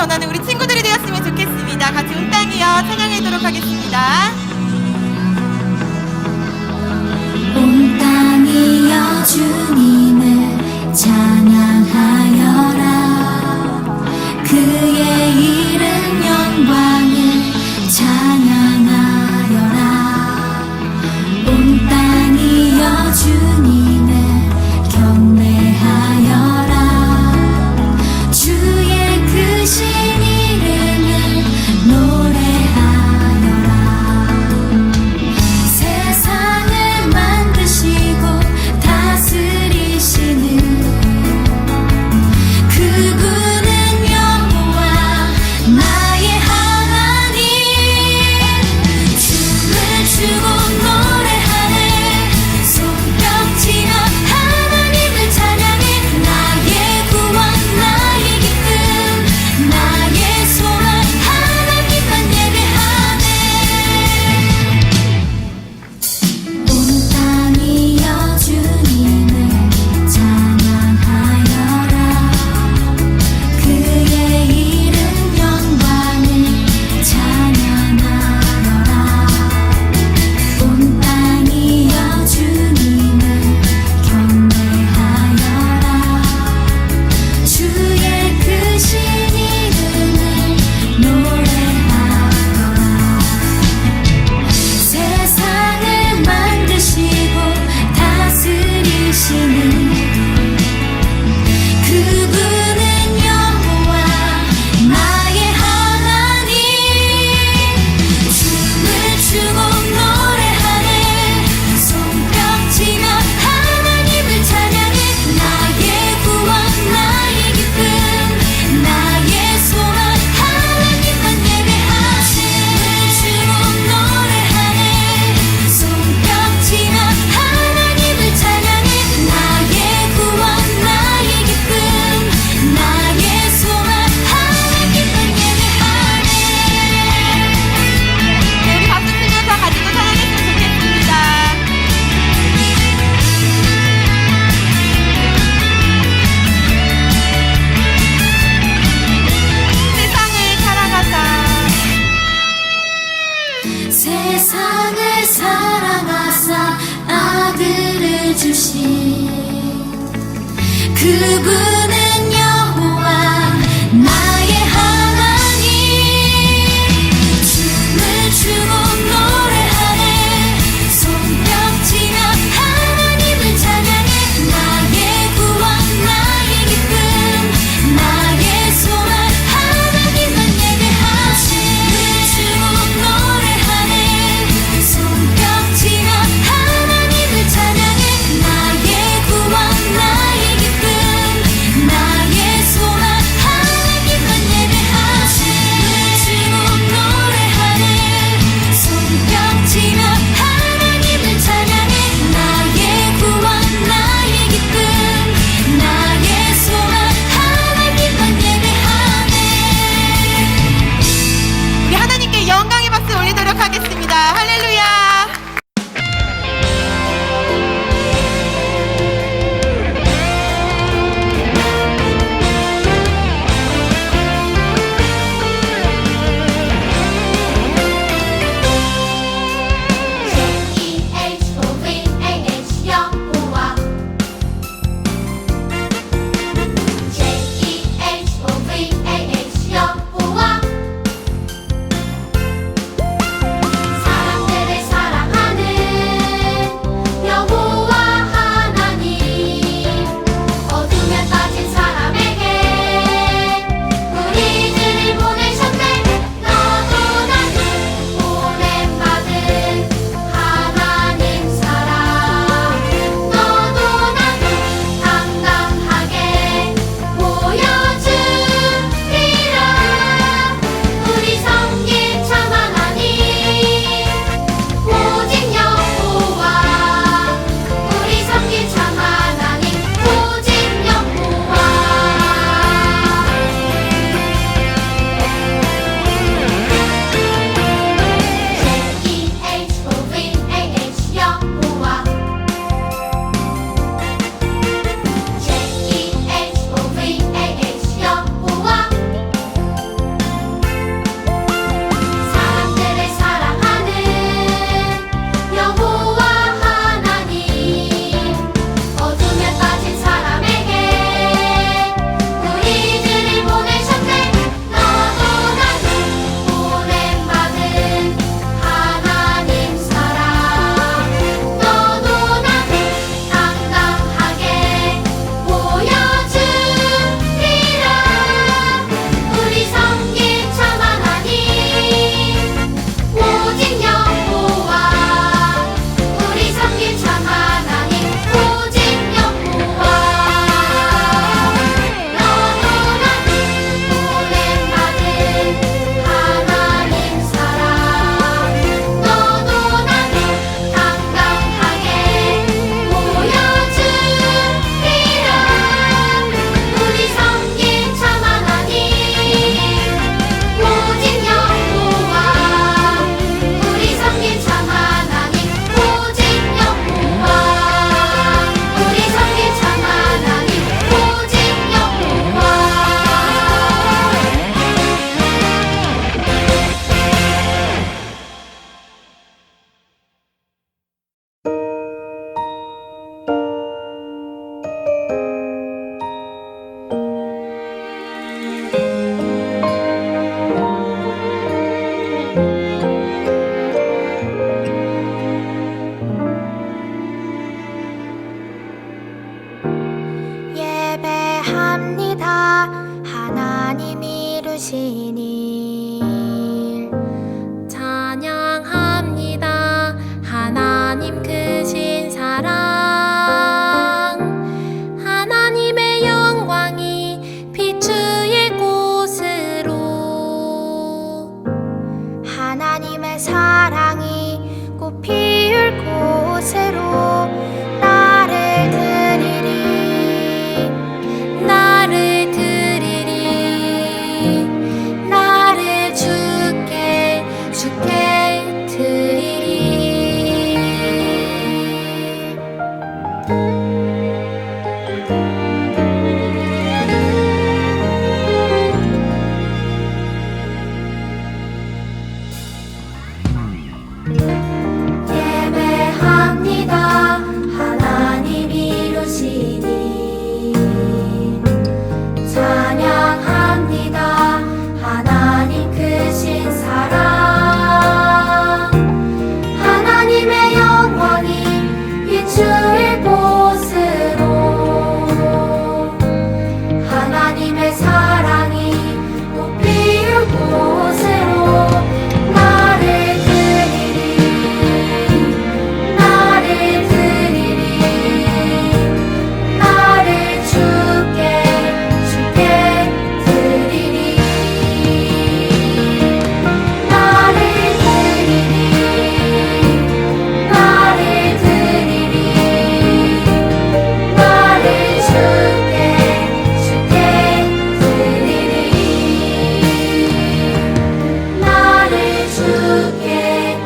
전하는 우리 친구들이 되었으면 좋겠습니다. 같이 온 땅이여 찬양하도록 하겠습니다. 온 땅이여 주님을 찬양하여라. 그의 이름 영광을 찬양하여라. 온 땅이여 주님을 경배하여라. 주의 크신 이름을 노래하여라. 세상을 만드시고 다스리시는 그분은 여호와 나의 하나님. 춤을 추고 노래하네. 손뼉치며 하나님을 찬양해. 나의 구원 나의 기쁨 나의 소망 하나님만 예배하네. 온 땅이여 주님을 찬양하여라. 그의 이름 영광을 찬양하여라. 온 땅이여 주님을 경배하여라. 주의 크신 이름을 노래하여라. 세상을 만드시고 다스리시는 그분은 여호와 나의 하나님. 춤을 추고 노래하네. 손뼉치며 하나님을 찬양해. 나의 구원 나의 기쁨 나의 소망 하나님만 예배하네. 춤을 추고 노래하네. 손뼉치며 하나님을 찬양해. 나의 구원 나의 기쁨 나의 소망 하나님만 예배하네. 네, 우리 박수 치면서 같이 또 찬양했으면 좋겠습니다. 세상을 사랑하사 아들을 주신 그분은 여호와 나의 하나님. 춤을 추고 노래하네. 손뼉치며 하나님을 찬양해. 나의 구원 나의 기쁨 나의 소망 하나님만 예배하네. 춤을 추고 노래하네. 손뼉치며 하나님을 찬양해. 나의 구원 나의 기쁨 예배합니다. 하나님 이루시니 찬양합니다. 하나님 크신 사랑 하나님의 영광이 비추일 곳으로 하나님의 사랑이 꽃피울 곳으로 나를 드리리 나를 드리리 나를 주께 드리리 나를 드리리 나를 드리리 나를 주께 드리리 나를 주께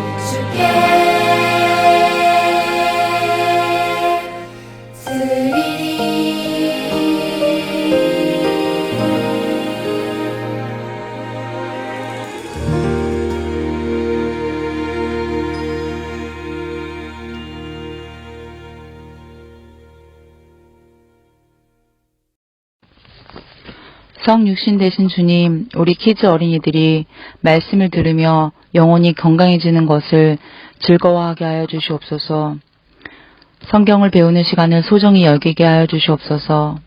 성육신 되신 주님, 우리 키즈 어린이들이 말씀을 들으며 영혼이 건강해지는 것을 즐거워하게 하여 주시옵소서. 성경을 배우는 시간을 소중히 여기게 하여 주시옵소서.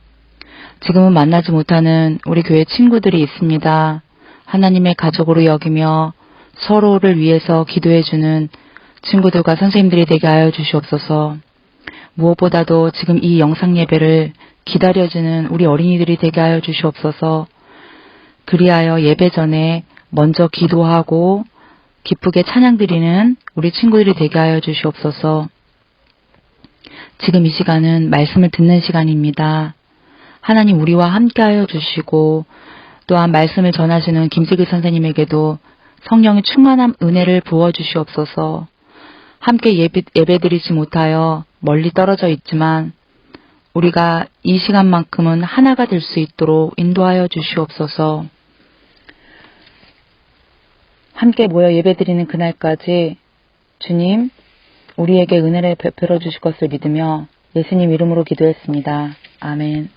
지금은 만나지 못하는 우리 교회 친구들이 있습니다. 하나님의 가족으로 여기며 서로를 위해서 기도해주는 친구들과 선생님들이 되게 하여 주시옵소서. 무엇보다도 지금 이 영상 예배를 기다려주는 우리 어린이들이 되게 하여 주시옵소서. 그리하여 예배 전에 먼저 기도하고 기쁘게 찬양드리는 우리 친구들이 되게 하여 주시옵소서. 지금 이 시간은 말씀을 듣는 시간입니다. 하나님 우리와 함께 하여 주시고 또한 말씀을 전하시는 김슬기 선생님에게도 성령의 충만한 은혜를 부어 주시옵소서. 함께 예배드리지 못하여 멀리 떨어져 있지만 우리가 이 시간만큼은 하나가 될 수 있도록 인도하여 주시옵소서. 함께 모여 예배드리는 그날까지 주님 우리에게 은혜를 베풀어 주실 것을 믿으며 예수님 이름으로 기도했습니다. 아멘.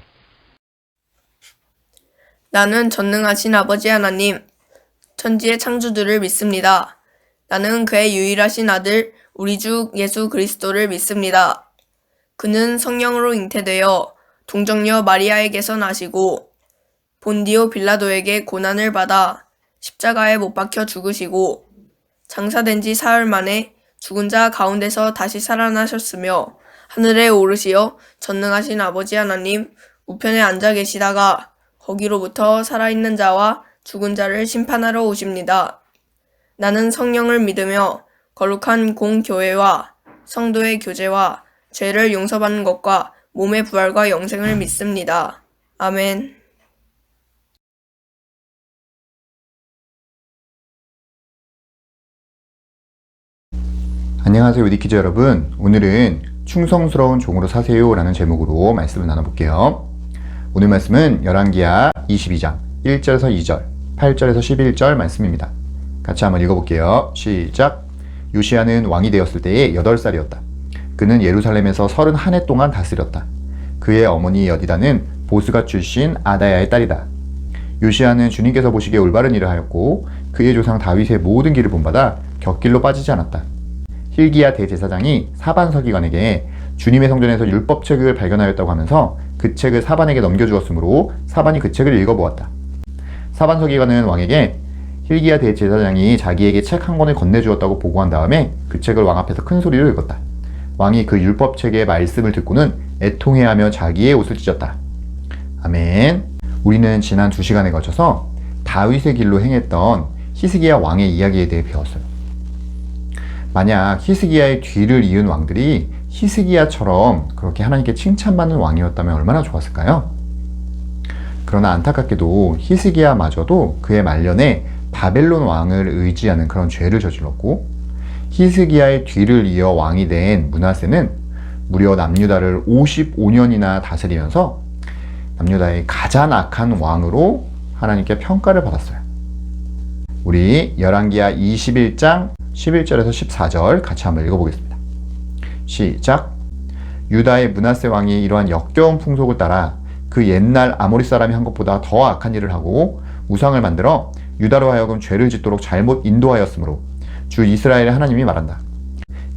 나는 전능하신 아버지 하나님, 천지의 창조주를 믿습니다. 나는 그의 유일하신 아들 우리 주 예수 그리스도를 믿습니다. 그는 성령으로 잉태되어 동정녀 마리아에게서 나시고 본디오 빌라도에게 고난을 받아 십자가에 못 박혀 죽으시고 장사된 지 사흘 만에 죽은 자 가운데서 다시 살아나셨으며 하늘에 오르시어 전능하신 아버지 하나님 우편에 앉아 계시다가 거기로부터 살아있는 자와 죽은 자를 심판하러 오십니다. 나는 성령을 믿으며 거룩한 공교회와 성도의 교제와 죄를 용서받는 것과 몸의 부활과 영생을 믿습니다. 아멘. 안녕하세요 위디키즈 여러분. 오늘은 충성스러운 종으로 사세요 라는 제목으로 말씀을 나눠볼게요. 오늘 말씀은 열왕기하 22장 1절에서 2절 8절에서 11절 말씀입니다. 같이 한번 읽어볼게요. 시작. 요시야는 왕이 되었을 때에 8살이었다. 그는 예루살렘에서 31해 동안 다스렸다. 그의 어머니 여디다는 보스가 출신 아다야의 딸이다. 요시야는 주님께서 보시기에 올바른 일을 하였고 그의 조상 다윗의 모든 길을 본받아 곁길로 빠지지 않았다. hil기야 대제사장이 사반 서기관에게 주님의 성전에서 율법책을 발견하였다고 하면서 그 책을 사반에게 넘겨주었으므로 사반이 그 책을 읽어보았다. 사반 서기관은 왕에게 hil기야 대제사장이 자기에게 책 한 권을 건네주었다고 보고한 다음에 그 책을 왕 앞에서 큰 소리로 읽었다. 왕이 그 율법책의 말씀을 듣고는 애통해하며 자기의 옷을 찢었다. 아멘. 우리는 지난 2시간에 걸쳐서 다윗의 길로 행했던 히스기야 왕의 이야기에 대해 배웠어요. 만약 히스기야의 뒤를 이은 왕들이 히스기야처럼 그렇게 하나님께 칭찬받는 왕이었다면 얼마나 좋았을까요? 그러나 안타깝게도 히스기야마저도 그의 말년에 바벨론 왕을 의지하는 그런 죄를 저질렀고 히스기야의 뒤를 이어 왕이 된 므낫세는 무려 남유다를 55년이나 다스리면서 남유다의 가장 악한 왕으로 하나님께 평가를 받았어요. 우리 열왕기하 21장 11절에서 14절 같이 한번 읽어보겠습니다. 시작. 유다의 므낫세 왕이 이러한 역겨운 풍속을 따라 그 옛날 아모리 사람이 한 것보다 더 악한 일을 하고 우상을 만들어 유다로 하여금 죄를 짓도록 잘못 인도하였으므로 주 이스라엘의 하나님이 말한다.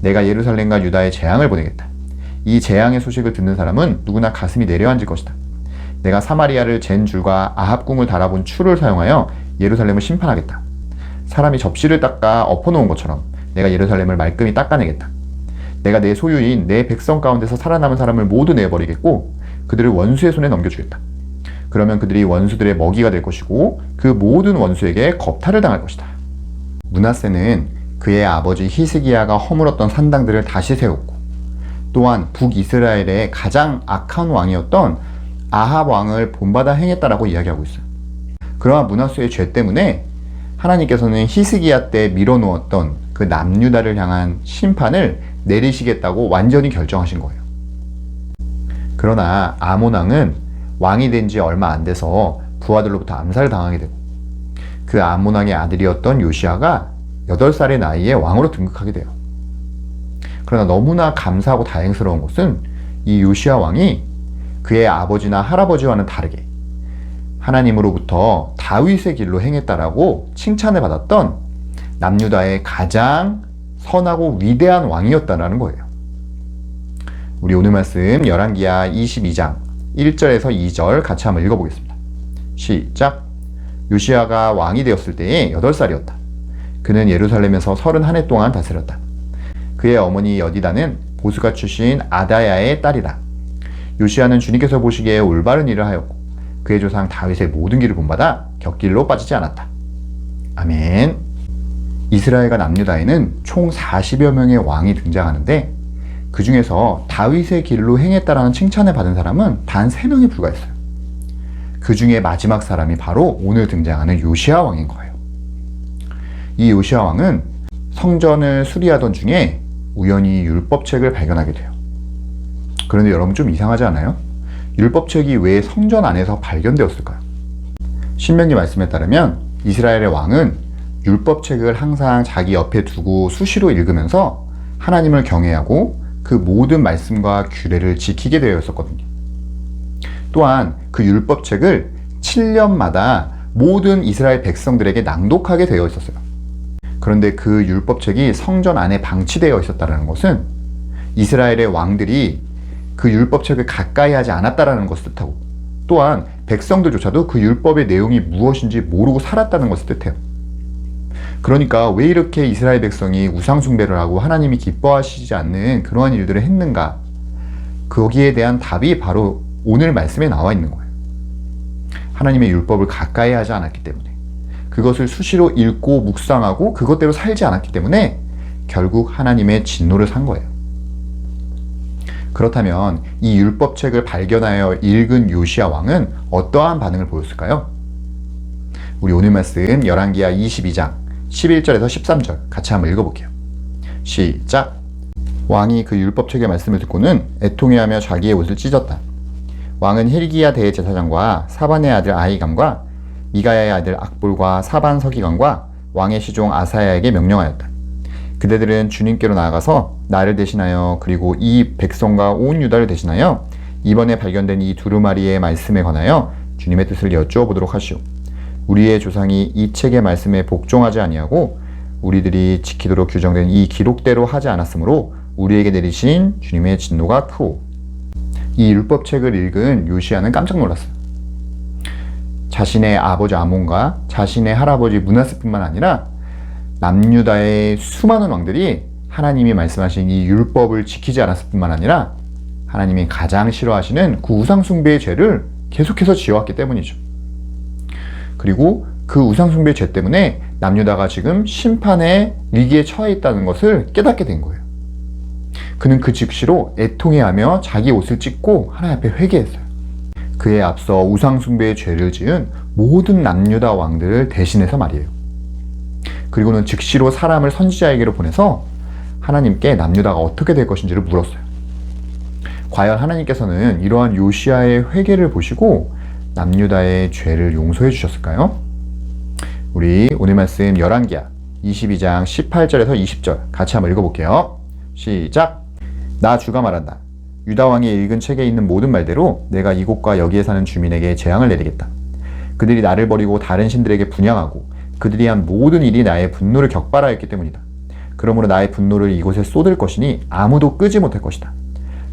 내가 예루살렘과 유다에 재앙을 보내겠다. 이 재앙의 소식을 듣는 사람은 누구나 가슴이 내려앉을 것이다. 내가 사마리아를 잰 줄과 아합궁을 달아본 추를 사용하여 예루살렘을 심판하겠다. 사람이 접시를 닦아 엎어놓은 것처럼 내가 예루살렘을 말끔히 닦아내겠다. 내가 내 소유인 내 백성 가운데서 살아남은 사람을 모두 내버리겠고 그들을 원수의 손에 넘겨주겠다. 그러면 그들이 원수들의 먹이가 될 것이고 그 모든 원수에게 겁탈을 당할 것이다. 므낫세는 그의 아버지 히스기야가 허물었던 산당들을 다시 세웠고 또한 북이스라엘의 가장 악한 왕이었던 아합 왕을 본받아 행했다라고 이야기하고 있어요. 그러한 므낫세의 죄 때문에 하나님께서는 히스기야 때 밀어놓았던 그 남유다를 향한 심판을 내리시겠다고 완전히 결정하신 거예요. 그러나 아몬 왕은 왕이 된 지 얼마 안 돼서 부하들로부터 암살을 당하게 되고 그 아몬 왕의 아들이었던 요시아가 8살의 나이에 왕으로 등극하게 돼요. 그러나 너무나 감사하고 다행스러운 것은 이 요시아 왕이 그의 아버지나 할아버지와는 다르게 하나님으로부터 다윗의 길로 행했다라고 칭찬을 받았던 남유다의 가장 선하고 위대한 왕이었다라는 거예요. 우리 오늘 말씀 열왕기하 22장 1절에서 2절 같이 한번 읽어보겠습니다. 시작. 요시아가 왕이 되었을 때에 8살이었다. 그는 예루살렘에서 31해 동안 다스렸다. 그의 어머니 여디다는 보스가 출신 아다야의 딸이다. 요시아는 주님께서 보시기에 올바른 일을 하였고 그의 조상 다윗의 모든 길을 본받아 곁길로 빠지지 않았다. 아멘. 이스라엘과 남유다에는 총 40여 명의 왕이 등장하는데 그 중에서 다윗의 길로 행했다라는 칭찬을 받은 사람은 단 3명에 불과했어요. 그 중에 마지막 사람이 바로 오늘 등장하는 요시아 왕인 거예요. 이 요시아 왕은 성전을 수리하던 중에 우연히 율법책을 발견하게 돼요. 그런데 여러분 좀 이상하지 않아요? 율법책이 왜 성전 안에서 발견되었을까요? 신명기 말씀에 따르면 이스라엘의 왕은 율법책을 항상 자기 옆에 두고 수시로 읽으면서 하나님을 경외하고 그 모든 말씀과 규례를 지키게 되어 있었거든요. 또한 그 율법책을 7년마다 모든 이스라엘 백성들에게 낭독하게 되어 있었어요. 그런데 그 율법책이 성전 안에 방치되어 있었다는 것은 이스라엘의 왕들이 그 율법책을 가까이 하지 않았다는 것을 뜻하고 또한 백성들조차도 그 율법의 내용이 무엇인지 모르고 살았다는 것을 뜻해요. 그러니까 왜 이렇게 이스라엘 백성이 우상숭배를 하고 하나님이 기뻐하시지 않는 그러한 일들을 했는가? 거기에 대한 답이 바로 오늘 말씀에 나와 있는 거예요. 하나님의 율법을 가까이 하지 않았기 때문에 그것을 수시로 읽고 묵상하고 그것대로 살지 않았기 때문에 결국 하나님의 진노를 산 거예요. 그렇다면 이 율법책을 발견하여 읽은 요시아 왕은 어떠한 반응을 보였을까요? 우리 오늘 말씀 열왕기하 22장 11절에서 13절 같이 한번 읽어볼게요. 시작. 왕이 그 율법책의 말씀을 듣고는 애통해하며 자기의 옷을 찢었다. 왕은 힐기야 대제사장과 사반의 아들 아히감과 미가야의 아들 악볼과 사반 서기관과 왕의 시종 아사야에게 명령하였다. 그대들은 주님께로 나아가서 나를 대신하여 그리고 이 백성과 온 유다를 대신하여 이번에 발견된 이 두루마리의 말씀에 관하여 주님의 뜻을 여쭈어 보도록 하시오. 우리의 조상이 이 책의 말씀에 복종하지 아니하고 우리들이 지키도록 규정된 이 기록대로 하지 않았으므로 우리에게 내리신 주님의 진노가 크오. 이 율법책을 읽은 요시아는 깜짝 놀랐어요. 자신의 아버지 아몬과 자신의 할아버지 므낫세뿐만 아니라 남유다의 수많은 왕들이 하나님이 말씀하신 이 율법을 지키지 않았을 뿐만 아니라 하나님이 가장 싫어하시는 그 우상숭배의 죄를 계속해서 지어왔기 때문이죠. 그리고 그 우상숭배의 죄 때문에 남유다가 지금 심판의 위기에 처해 있다는 것을 깨닫게 된 거예요. 그는 그 즉시로 애통해하며 자기 옷을 찢고 하나님 앞에 회개했어요. 그에 앞서 우상숭배의 죄를 지은 모든 남유다 왕들을 대신해서 말이에요. 그리고는 즉시로 사람을 선지자에게로 보내서 하나님께 남유다가 어떻게 될 것인지를 물었어요. 과연 하나님께서는 이러한 요시아의 회개를 보시고 남유다의 죄를 용서해 주셨을까요? 우리 오늘 말씀 열왕기하 22장 18절에서 20절 같이 한번 읽어볼게요. 시작! 나 주가 말한다. 유다 왕이 읽은 책에 있는 모든 말대로 내가 이곳과 여기에 사는 주민에게 재앙을 내리겠다. 그들이 나를 버리고 다른 신들에게 분향하고 그들이 한 모든 일이 나의 분노를 격발하였기 때문이다. 그러므로 나의 분노를 이곳에 쏟을 것이니 아무도 끄지 못할 것이다.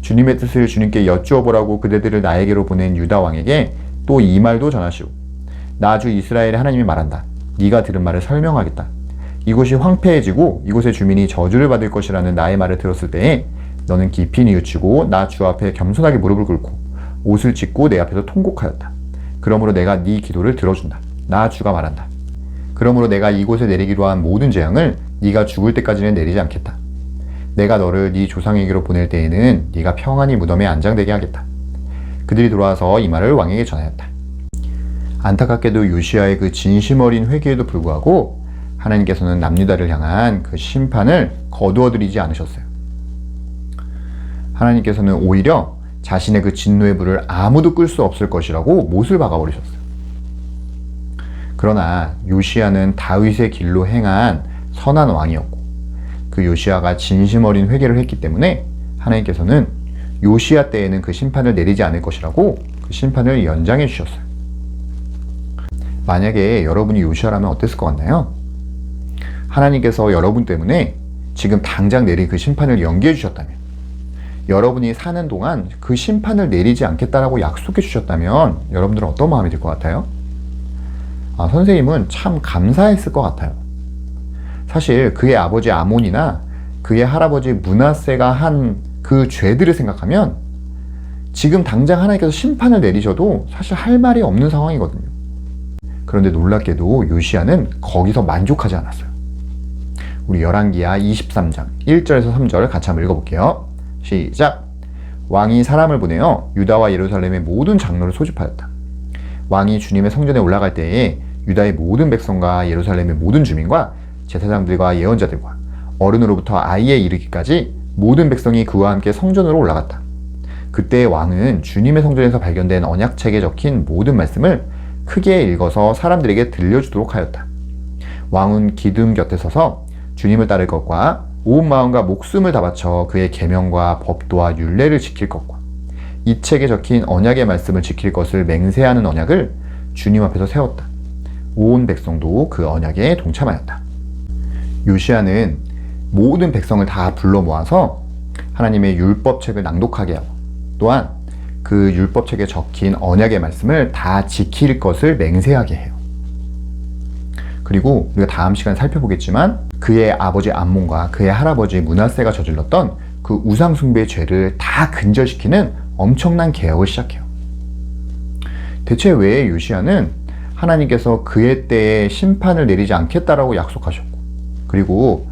주님의 뜻을 주님께 여쭈어보라고 그대들을 나에게로 보낸 유다 왕에게 또 이 말도 전하시오. 나 주 이스라엘의 하나님이 말한다. 네가 들은 말을 설명하겠다. 이곳이 황폐해지고 이곳의 주민이 저주를 받을 것이라는 나의 말을 들었을 때에 너는 깊이 뉘우치고 나 주 앞에 겸손하게 무릎을 꿇고 옷을 찢고 내 앞에서 통곡하였다. 그러므로 내가 네 기도를 들어준다. 나 주가 말한다. 그러므로 내가 이곳에 내리기로 한 모든 재앙을 네가 죽을 때까지는 내리지 않겠다. 내가 너를 네 조상에게로 보낼 때에는 네가 평안히 무덤에 안장되게 하겠다. 그들이 돌아와서 이 말을 왕에게 전하였다. 안타깝게도 요시야의 그 진심 어린 회개에도 불구하고 하나님께서는 남유다를 향한 그 심판을 거두어들이지 않으셨어요. 하나님께서는 오히려 자신의 그 진노의 불을 아무도 끌 수 없을 것이라고 못을 박아버리셨어요. 그러나 요시야는 다윗의 길로 행한 선한 왕이었고 그 요시야가 진심 어린 회개를 했기 때문에 하나님께서는 요시야 때에는 그 심판을 내리지 않을 것이라고 그 심판을 연장해 주셨어요. 만약에 여러분이 요시야라면 어땠을 것 같나요? 하나님께서 여러분 때문에 지금 당장 내릴 그 심판을 연기해 주셨다면, 여러분이 사는 동안 그 심판을 내리지 않겠다라고 약속해 주셨다면 여러분들은 어떤 마음이 들 것 같아요? 선생님은 참 감사했을 것 같아요. 사실 그의 아버지 아몬이나 그의 할아버지 므낫세가 한 그 죄들을 생각하면 지금 당장 하나님께서 심판을 내리셔도 사실 할 말이 없는 상황이거든요. 그런데 놀랍게도 요시야는 거기서 만족하지 않았어요. 우리 열왕기하 23장 1절에서 3절 같이 한번 읽어볼게요. 시작! 왕이 사람을 보내어 유다와 예루살렘의 모든 장로를 소집하였다. 왕이 주님의 성전에 올라갈 때에 유다의 모든 백성과 예루살렘의 모든 주민과 제사장들과 예언자들과 어른으로부터 아이에 이르기까지 모든 백성이 그와 함께 성전으로 올라갔다. 그때 왕은 주님의 성전에서 발견된 언약책에 적힌 모든 말씀을 크게 읽어서 사람들에게 들려주도록 하였다. 왕은 기둥 곁에 서서 주님을 따를 것과 온 마음과 목숨을 다 바쳐 그의 계명과 법도와 율례를 지킬 것과 이 책에 적힌 언약의 말씀을 지킬 것을 맹세하는 언약을 주님 앞에서 세웠다. 온 백성도 그 언약에 동참하였다. 요시야는 모든 백성을 다 불러 모아서 하나님의 율법책을 낭독하게 하고 또한 그 율법책에 적힌 언약의 말씀을 다 지킬 것을 맹세하게 해요. 그리고 우리가 다음 시간에 살펴보겠지만 그의 아버지 암몬과 그의 할아버지 므낫세가 저질렀던 그 우상 숭배의 죄를 다 근절시키는 엄청난 개혁을 시작해요. 대체 왜 요시야는 하나님께서 그의 때에 심판을 내리지 않겠다라고 약속하셨고 그리고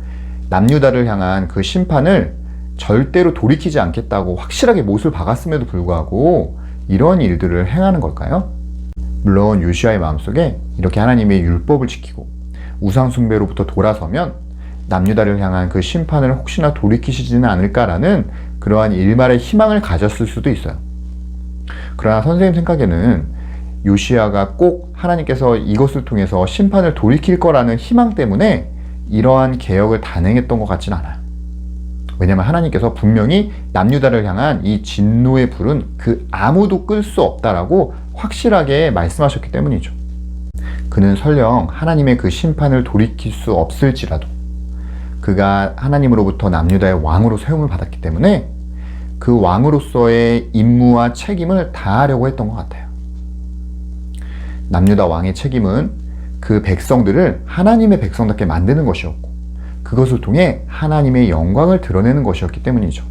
남유다를 향한 그 심판을 절대로 돌이키지 않겠다고 확실하게 못을 박았음에도 불구하고 이런 일들을 행하는 걸까요? 물론 요시야의 마음속에 이렇게 하나님의 율법을 지키고 우상 숭배로부터 돌아서면 남유다를 향한 그 심판을 혹시나 돌이키시지는 않을까라는 그러한 일말의 희망을 가졌을 수도 있어요. 그러나 선생님 생각에는 요시야가 꼭 하나님께서 이것을 통해서 심판을 돌이킬 거라는 희망 때문에 이러한 개혁을 단행했던 것 같진 않아요. 왜냐하면 하나님께서 분명히 남유다를 향한 이 진노의 불은 그 아무도 끌 수 없다라고 확실하게 말씀하셨기 때문이죠. 그는 설령 하나님의 그 심판을 돌이킬 수 없을지라도 그가 하나님으로부터 남유다의 왕으로 세움을 받았기 때문에 그 왕으로서의 임무와 책임을 다하려고 했던 것 같아요. 남유다 왕의 책임은 그 백성들을 하나님의 백성답게 만드는 것이었고 그것을 통해 하나님의 영광을 드러내는 것이었기 때문이죠.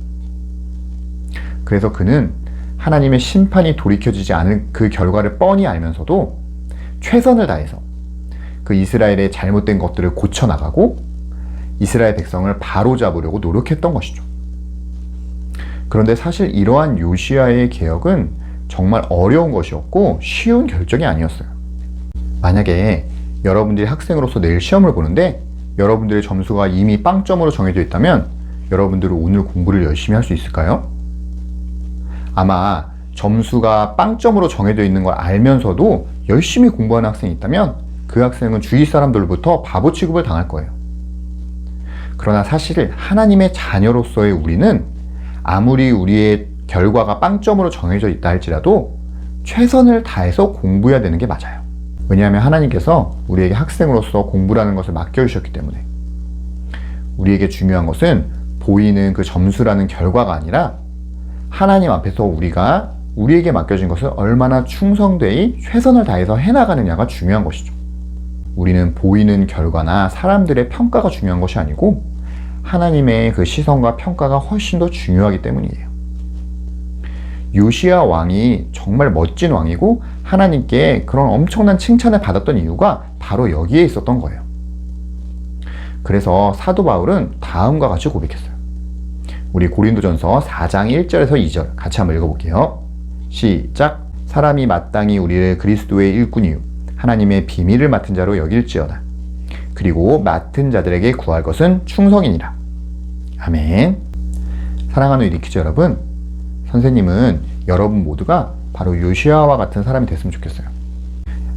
그래서 그는 하나님의 심판이 돌이켜지지 않을 그 결과를 뻔히 알면서도 최선을 다해서 그 이스라엘의 잘못된 것들을 고쳐나가고 이스라엘 백성을 바로잡으려고 노력했던 것이죠. 그런데 사실 이러한 요시야의 개혁은 정말 어려운 것이었고 쉬운 결정이 아니었어요. 만약에 여러분들이 학생으로서 내일 시험을 보는데 여러분들의 점수가 이미 빵점으로 정해져 있다면 여러분들은 오늘 공부를 열심히 할 수 있을까요? 아마 점수가 빵점으로 정해져 있는 걸 알면서도 열심히 공부하는 학생이 있다면 그 학생은 주위 사람들로부터 바보 취급을 당할 거예요. 그러나 사실 하나님의 자녀로서의 우리는 아무리 우리의 결과가 빵점으로 정해져 있다 할지라도 최선을 다해서 공부해야 되는 게 맞아요. 왜냐하면 하나님께서 우리에게 학생으로서 공부라는 것을 맡겨주셨기 때문에. 우리에게 중요한 것은 보이는 그 점수라는 결과가 아니라 하나님 앞에서 우리가 우리에게 맡겨진 것을 얼마나 충성되이 최선을 다해서 해나가느냐가 중요한 것이죠. 우리는 보이는 결과나 사람들의 평가가 중요한 것이 아니고 하나님의 그 시선과 평가가 훨씬 더 중요하기 때문이에요. 요시야 왕이 정말 멋진 왕이고 하나님께 그런 엄청난 칭찬을 받았던 이유가 바로 여기에 있었던 거예요. 그래서 사도 바울은 다음과 같이 고백했어요. 우리 고린도전서 4장 1절에서 2절 같이 한번 읽어볼게요. 시작. 사람이 마땅히 우리를 그리스도의 일꾼이요 하나님의 비밀을 맡은 자로 여길지어다. 그리고 맡은 자들에게 구할 것은 충성이니라. 아멘. 사랑하는 유리키즈 여러분, 선생님은 여러분 모두가 바로 요시야와 같은 사람이 됐으면 좋겠어요.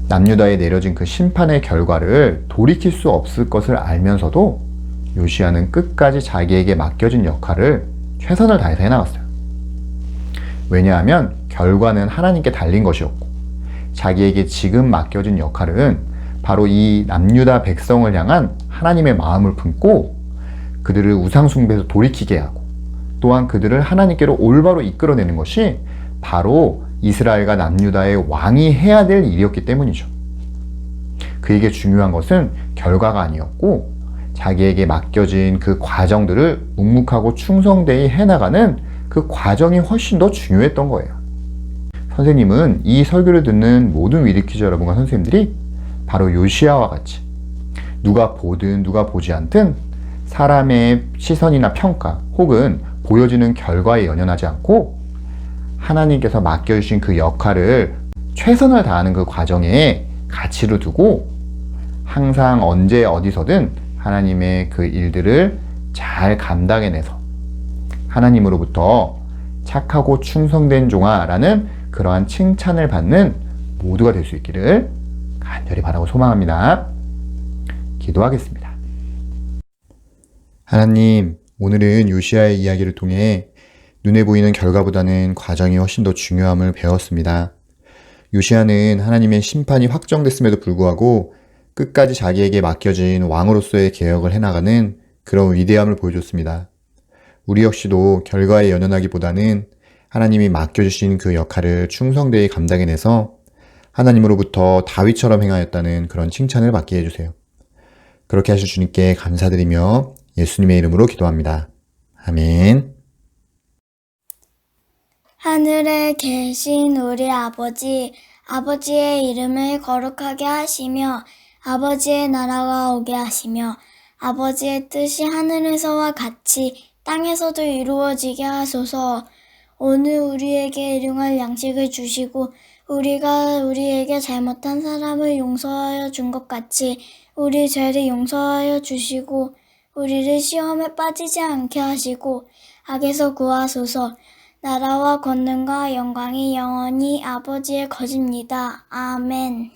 남유다에 내려진 그 심판의 결과를 돌이킬 수 없을 것을 알면서도 요시야는 끝까지 자기에게 맡겨진 역할을 최선을 다해서 해나갔어요. 왜냐하면 결과는 하나님께 달린 것이었고 자기에게 지금 맡겨진 역할은 바로 이 남유다 백성을 향한 하나님의 마음을 품고 그들을 우상숭배에서 돌이키게 하고 또한 그들을 하나님께로 올바로 이끌어내는 것이 바로 이스라엘과 남유다의 왕이 해야 될 일이었기 때문이죠. 그에게 중요한 것은 결과가 아니었고 자기에게 맡겨진 그 과정들을 묵묵하고 충성되이 해나가는 그 과정이 훨씬 더 중요했던 거예요. 선생님은 이 설교를 듣는 모든 위리키즈 여러분과 선생님들이 바로 요시야와 같이 누가 보든 누가 보지 않든 사람의 시선이나 평가 혹은 보여지는 결과에 연연하지 않고 하나님께서 맡겨주신 그 역할을 최선을 다하는 그 과정에 가치를 두고 항상 언제 어디서든 하나님의 그 일들을 잘 감당해내서 하나님으로부터 착하고 충성된 종아라는 그러한 칭찬을 받는 모두가 될 수 있기를 간절히 바라고 소망합니다. 기도하겠습니다. 하나님, 오늘은 요시야의 이야기를 통해 눈에 보이는 결과보다는 과정이 훨씬 더 중요함을 배웠습니다. 요시야는 하나님의 심판이 확정됐음에도 불구하고 끝까지 자기에게 맡겨진 왕으로서의 개혁을 해나가는 그런 위대함을 보여줬습니다. 우리 역시도 결과에 연연하기보다는 하나님이 맡겨주신 그 역할을 충성되이 감당해내서 하나님으로부터 다윗처럼 행하였다는 그런 칭찬을 받게 해주세요. 그렇게 하실 주님께 감사드리며 예수님의 이름으로 기도합니다. 아멘. 하늘에 계신 우리 아버지, 아버지의 이름을 거룩하게 하시며 아버지의 나라가 오게 하시며 아버지의 뜻이 하늘에서와 같이 땅에서도 이루어지게 하소서. 오늘 우리에게 일용할 양식을 주시고 우리가 우리에게 잘못한 사람을 용서하여 준 것 같이 우리 죄를 용서하여 주시고 우리를 시험에 빠지지 않게 하시고 악에서 구하소서. 나라와 권능과 영광이 영원히 아버지의 것입니다. 아멘.